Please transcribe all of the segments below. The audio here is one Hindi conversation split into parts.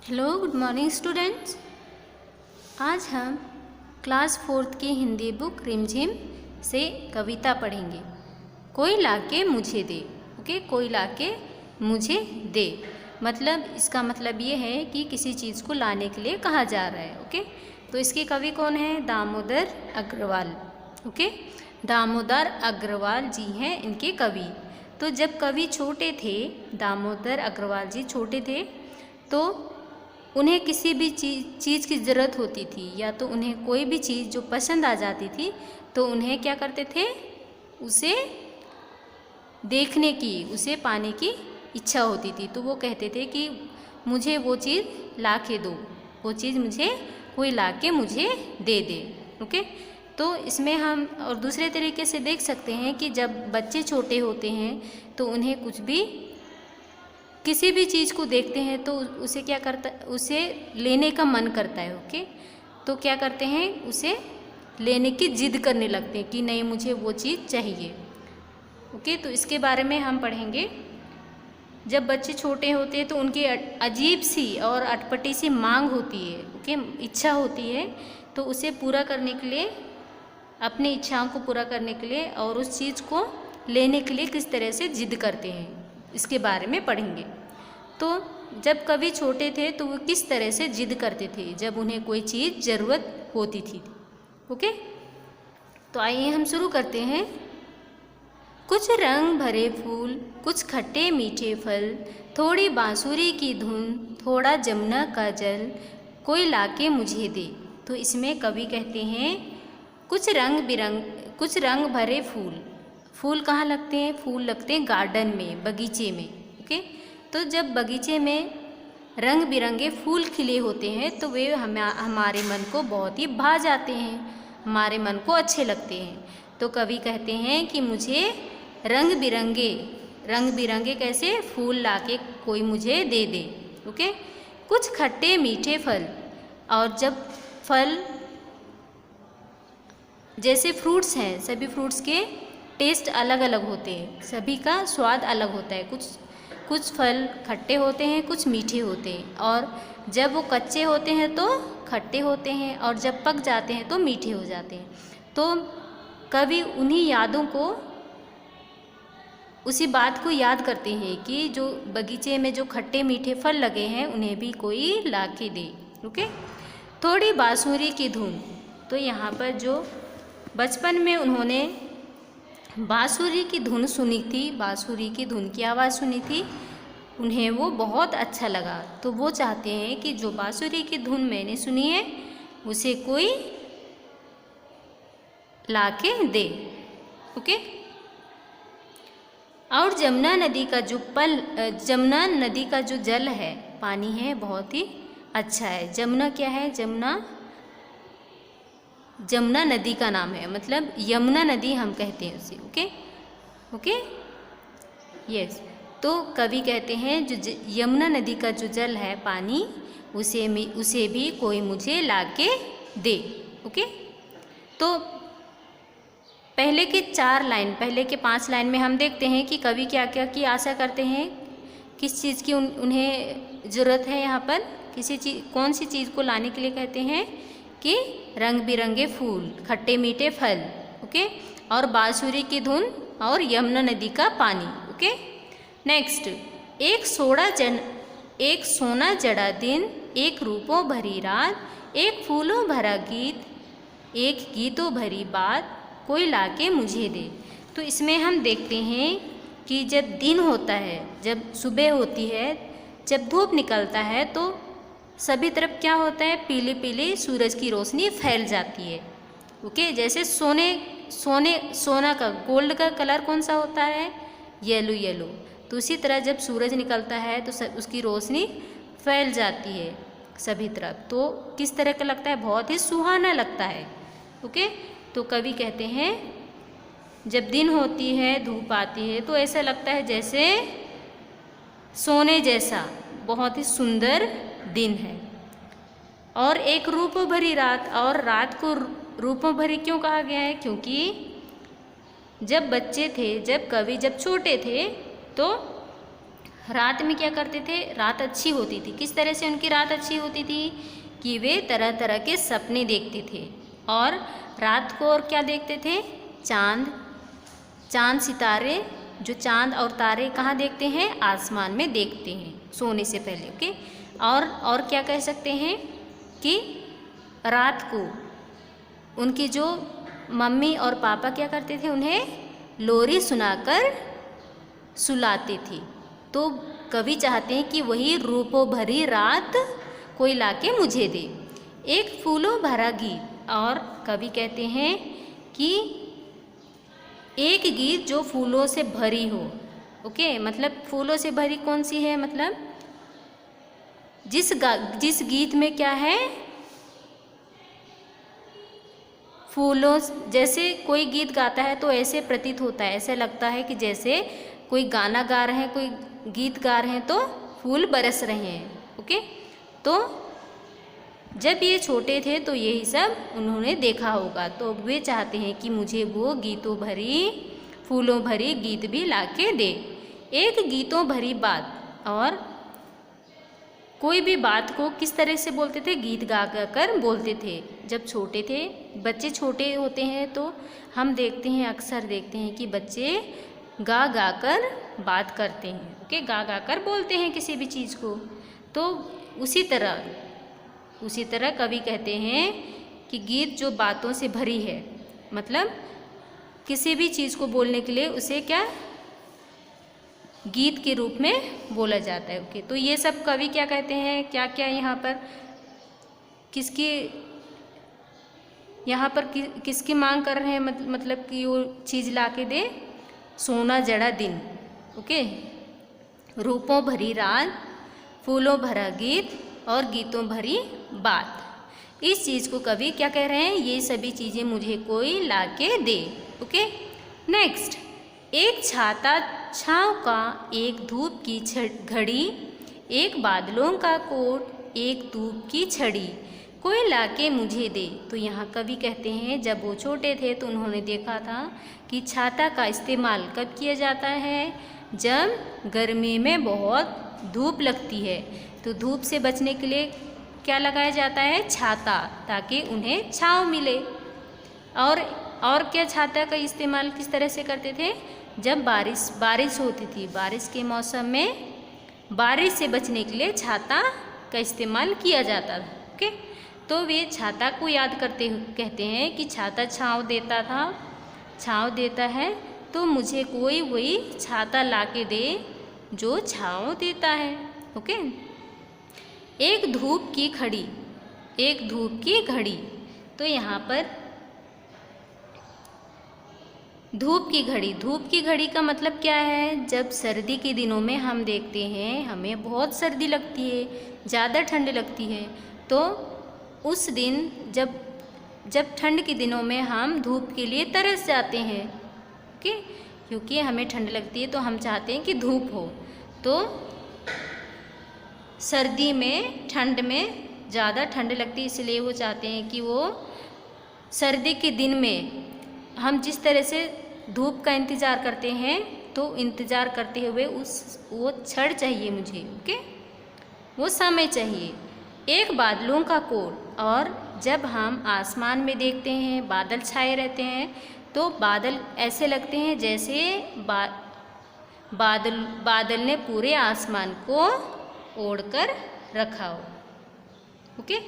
Hello good morning students. आज हम क्लास 4th की हिंदी बुक रिमझिम से कविता पढ़ेंगे। कोई लाके मुझे दे। ओके, कोई लाके मुझे दे मतलब इसका मतलब ये है कि किसी चीज़ को लाने के लिए कहा जा रहा है। ओके, तो इसके कवि कौन है? दामोदर अग्रवाल। ओके, दामोदर अग्रवाल जी हैं इनके कवि। तो जब कवि छोटे थे, दामोदर अग्रवाल जी छोटे थे, तो उन्हें किसी भी चीज़ की ज़रूरत होती थी या तो उन्हें कोई भी चीज़ जो पसंद आ जाती थी तो उन्हें क्या करते थे, उसे देखने की, उसे पाने की इच्छा होती थी। तो वो कहते थे कि मुझे वो चीज़ ला के दो, वो चीज़ मुझे कोई ला के मुझे दे दे। ओके, तो इसमें हम और दूसरे तरीके से देख सकते हैं कि जब बच्चे छोटे होते हैं तो उन्हें कुछ भी किसी भी चीज़ को देखते हैं तो उसे क्या करता, उसे लेने का मन करता है। ओके, तो क्या करते हैं, उसे लेने की जिद करने लगते हैं कि नहीं मुझे वो चीज़ चाहिए। ओके, तो इसके बारे में हम पढ़ेंगे। जब बच्चे छोटे होते हैं तो उनकी अजीब सी और अटपटी सी मांग होती है। ओके, इच्छा होती है, तो उसे पूरा करने के लिए, अपनी इच्छाओं को पूरा करने के लिए और उस चीज़ को लेने के लिए किस तरह से जिद करते हैं, इसके बारे में पढ़ेंगे। तो जब कवि छोटे थे तो वो किस तरह से जिद करते थे जब उन्हें कोई चीज़ ज़रूरत होती थी। ओके, तो आइए हम शुरू करते हैं। कुछ रंग भरे फूल, कुछ खट्टे मीठे फल, थोड़ी बांसुरी की धुन, थोड़ा जमुना का जल, कोई लाके मुझे दे। तो इसमें कवि कहते हैं कुछ रंग भरे फूल। फूल कहाँ लगते हैं? फूल लगते हैं गार्डन में, बगीचे में। ओके, तो जब बगीचे में रंग बिरंगे फूल खिले होते हैं तो वे हमारे मन को बहुत ही भा जाते हैं, हमारे मन को अच्छे लगते हैं। तो कवि कहते हैं कि मुझे रंग बिरंगे कैसे फूल लाके कोई मुझे दे दे। ओके, कुछ खट्टे मीठे फल, और जब फल जैसे फ्रूट्स हैं, सभी फ्रूट्स के टेस्ट अलग अलग होते हैं, सभी का स्वाद अलग होता है। कुछ फल खट्टे होते हैं, कुछ मीठे होते हैं, और जब वो कच्चे होते हैं तो खट्टे होते हैं और जब पक जाते हैं तो मीठे हो जाते हैं। तो कवि उन्हीं यादों को, उसी बात को याद करते हैं कि जो बगीचे में जो खट्टे मीठे फल लगे हैं उन्हें भी कोई ला के दे। ओके, थोड़ी बांसुरी की धुन। तो यहाँ पर जो बचपन में उन्होंने बांसुरी की धुन सुनी थी, बांसुरी की धुन की आवाज़ सुनी थी, उन्हें वो बहुत अच्छा लगा। तो वो चाहते हैं कि जो बांसुरी की धुन मैंने सुनी है उसे कोई लाके दे। ओके, और जमुना नदी का जो जल है, पानी है, बहुत ही अच्छा है। जमुना क्या है? जमुना नदी का नाम है, मतलब यमुना नदी हम कहते हैं उसे। Okay, yes. तो कवि कहते हैं जो यमुना नदी का जो जल है, पानी, उसे भी कोई मुझे लाके दे। ओके, तो पहले के 5 लाइन में हम देखते हैं कि कवि क्या क्या की आशा करते हैं, किस चीज़ की उन्हें ज़रूरत है। यहाँ पर कौन सी चीज़ को लाने के लिए कहते हैं कि रंग बिरंगे फूल, खट्टे मीठे फल, ओके, और बांसुरी की धुन और यमुना नदी का पानी। ओके, नेक्स्ट, एक सोना जड़ा दिन, एक रूपों भरी रात, एक फूलों भरा गीत, एक गीतों भरी बात, कोई लाके मुझे दे। तो इसमें हम देखते हैं कि जब दिन होता है, जब सुबह होती है, जब धूप निकलता है तो सभी तरफ क्या होता है? पीली पीली सूरज की रोशनी फैल जाती है। ओके, जैसे सोना का, गोल्ड का कलर कौन सा होता है? येलो। तो उसी तरह जब सूरज निकलता है तो उसकी रोशनी फैल जाती है सभी तरफ, तो किस तरह का लगता है? बहुत ही सुहाना लगता है। ओके, तो कवि कहते हैं जब दिन होती है, धूप आती है, तो ऐसा लगता है जैसे सोने जैसा, बहुत ही सुंदर दिन है। और एक रूप भरी रात, और रात को रूपों भरी क्यों कहा गया है? क्योंकि जब बच्चे थे, जब कवि जब छोटे थे तो रात में क्या करते थे, रात अच्छी होती थी। किस तरह से उनकी रात अच्छी होती थी कि वे तरह तरह के सपने देखते थे। और रात को और क्या देखते थे, चांद सितारे, जो चांद और तारे कहाँ देखते हैं, आसमान में देखते हैं सोने से पहले। ओके, और क्या कह सकते हैं कि रात को उनकी जो मम्मी और पापा क्या करते थे, उन्हें लोरी सुनाकर सुलाते थे। तो कवि चाहते हैं कि वही रूपों भरी रात कोई लाके मुझे दे, एक फूलों भरा गीत। और कवि कहते हैं कि एक गीत जो फूलों से भरी हो। ओके, मतलब फूलों से भरी कौन सी है, मतलब जिस गीत में क्या है, फूलों, जैसे कोई गीत गाता है तो ऐसे प्रतीत होता है, ऐसे लगता है कि जैसे कोई गाना गा रहे हैं, कोई गीत गा रहे हैं तो फूल बरस रहे हैं। ओके, तो जब ये छोटे थे तो यही सब उन्होंने देखा होगा। तो वे चाहते हैं कि मुझे वो गीतों भरी, फूलों भरी गीत भी लाके दे, एक गीतों भरी बात। और कोई भी बात को किस तरह से बोलते थे, गीत गा कर बोलते थे। जब छोटे थे, बच्चे छोटे होते हैं तो हम देखते हैं, अक्सर देखते हैं कि बच्चे गा गा कर बात करते हैं। ओके, गा गा कर बोलते हैं किसी भी चीज़ को। तो उसी तरह कवि कहते हैं कि गीत जो बातों से भरी है, मतलब किसी भी चीज़ को बोलने के लिए उसे क्या, गीत के रूप में बोला जाता है। ओके, तो ये सब कवि क्या कहते हैं, क्या क्या यहाँ पर किसकी मांग कर रहे हैं, मतलब कि वो चीज़ लाके दे, सोना जड़ा दिन। ओके, रूपों भरी रात, फूलों भरा गीत और गीतों भरी बात। इस चीज़ को कवि क्या कह रहे हैं, ये सभी चीज़ें मुझे कोई लाके दे। ओके, नेक्स्ट, एक छाता छाँव का, एक धूप की घड़ी, एक बादलों का कोट, एक धूप की छड़ी, कोई लाके मुझे दे। तो यहाँ कवि कहते हैं जब वो छोटे थे तो उन्होंने देखा था कि छाता का इस्तेमाल कब किया जाता है, जब गर्मी में बहुत धूप लगती है तो धूप से बचने के लिए क्या लगाया जाता है, छाता, ताकि उन्हें छाँव मिले। और क्या छाता का इस्तेमाल किस तरह से करते थे, जब बारिश होती थी, बारिश के मौसम में बारिश से बचने के लिए छाता का इस्तेमाल किया जाता था। ओके, तो वे छाता को याद करते कहते हैं कि छाता छाँव देता है, तो मुझे कोई वही छाता लाके दे जो छाँव देता है। ओके, एक धूप की घड़ी, तो यहाँ पर धूप की घड़ी का मतलब क्या है, जब सर्दी के दिनों में हम देखते हैं हमें बहुत सर्दी लगती है, ज़्यादा ठंड लगती है, तो उस दिन जब ठंड के दिनों में हम धूप के लिए तरस जाते हैं। ओके, क्योंकि हमें ठंड लगती है तो हम चाहते हैं कि धूप हो। तो सर्दी में, ठंड में ज़्यादा ठंड लगती है, इसलिए वो चाहते हैं कि वो सर्दी के दिन में हम जिस तरह से धूप का इंतज़ार करते हैं, तो इंतज़ार करते हुए वो क्षण चाहिए मुझे। ओके, वो समय चाहिए। एक बादलों का कोट, और जब हम आसमान में देखते हैं बादल छाए रहते हैं तो बादल ऐसे लगते हैं जैसे बादल ने पूरे आसमान को ओढ़ कर रखा हो। ओके,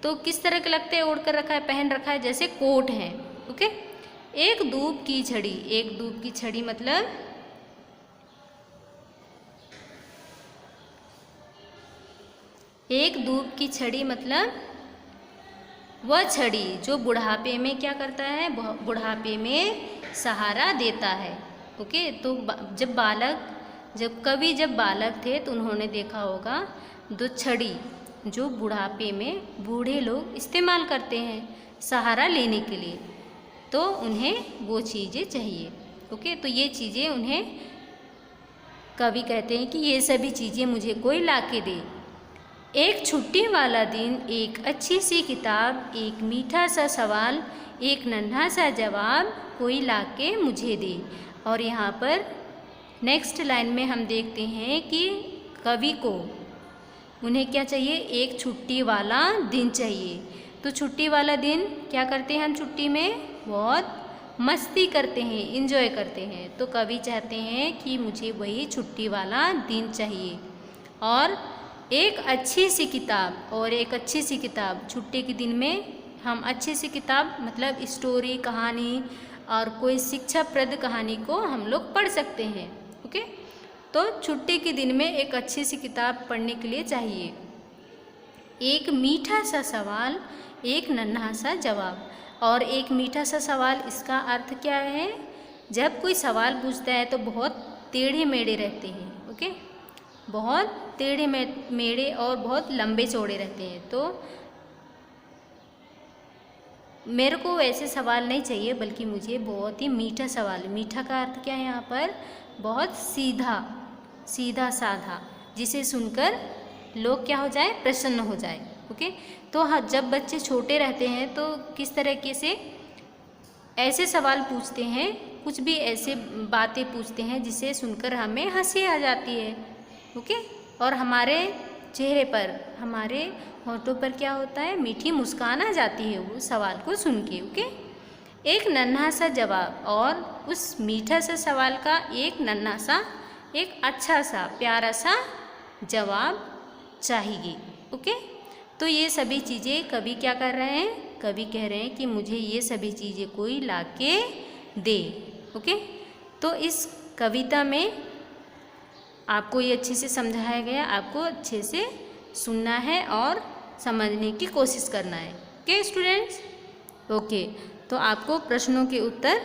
तो किस तरह के लगते हैं, ओढ़ कर रखा है, पहन रखा है, जैसे कोट है। ओके, एक धूप की छड़ी मतलब वह छड़ी जो बुढ़ापे में क्या करता है, बुढ़ापे में सहारा देता है। ओके, तो जब कवि बालक थे तो उन्होंने देखा होगा दो छड़ी जो बुढ़ापे में बूढ़े लोग इस्तेमाल करते हैं सहारा लेने के लिए, तो उन्हें वो चीज़ें चाहिए। ओके, तो ये चीज़ें उन्हें कवि कहते हैं कि ये सभी चीज़ें मुझे कोई लाके दे। एक छुट्टी वाला दिन, एक अच्छी सी किताब, एक मीठा सा सवाल, एक नन्हा सा जवाब, कोई लाके मुझे दे। और यहाँ पर नेक्स्ट लाइन में हम देखते हैं कि कवि को उन्हें क्या चाहिए, एक छुट्टी वाला दिन चाहिए। तो छुट्टी वाला दिन क्या करते हैं हम छुट्टी में, बहुत मस्ती करते हैं, इंजॉय करते हैं। तो कवि चाहते हैं कि मुझे वही छुट्टी वाला दिन चाहिए और एक अच्छी सी किताब, और एक अच्छी सी किताब छुट्टी के दिन में हम अच्छी सी किताब मतलब स्टोरी, कहानी और कोई शिक्षाप्रद कहानी को हम लोग पढ़ सकते हैं। ओके, तो छुट्टी के दिन में एक अच्छी सी किताब पढ़ने के लिए चाहिए। एक मीठा सा सवाल, एक नन्हा सा जवाब। और एक मीठा सा सवाल, इसका अर्थ क्या है, जब कोई सवाल पूछता है तो बहुत टेढ़े मेढ़े रहते हैं। ओके, बहुत टेढ़े मेढ़े और बहुत लंबे चौड़े रहते हैं। तो मेरे को ऐसे सवाल नहीं चाहिए, बल्कि मुझे बहुत ही मीठा सवाल। मीठा का अर्थ क्या है यहाँ पर, बहुत सीधा, सीधा साधा, जिसे सुनकर लोग क्या हो जाए, प्रसन्न हो जाए। ओके, तो हाँ, जब बच्चे छोटे रहते हैं तो किस तरीके से ऐसे सवाल पूछते हैं, कुछ भी ऐसे बातें पूछते हैं जिसे सुनकर हमें हंसी आ जाती है। ओके, और हमारे चेहरे पर, हमारे होठों पर क्या होता है, मीठी मुस्कान आ जाती है वो सवाल को सुन के। ओके, एक नन्हा सा जवाब, और उस मीठा सा सवाल का एक नन्हा सा, एक अच्छा सा, प्यारा सा जवाब चाहिए। ओके, तो ये सभी चीज़ें कवि क्या कर रहे हैं, कवि कह रहे हैं कि मुझे ये सभी चीज़ें कोई ला के दे। ओके, तो इस कविता में आपको ये अच्छे से समझाया गया, आपको अच्छे से सुनना है और समझने की कोशिश करना है। ओके स्टूडेंट्स, ओके, तो आपको प्रश्नों के उत्तर,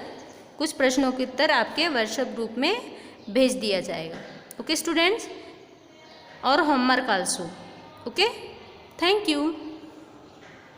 कुछ प्रश्नों के उत्तर आपके व्हाट्सएप ग्रुप में भेज दिया जाएगा। ओके स्टूडेंट्स, और homework also. Okay, thank you.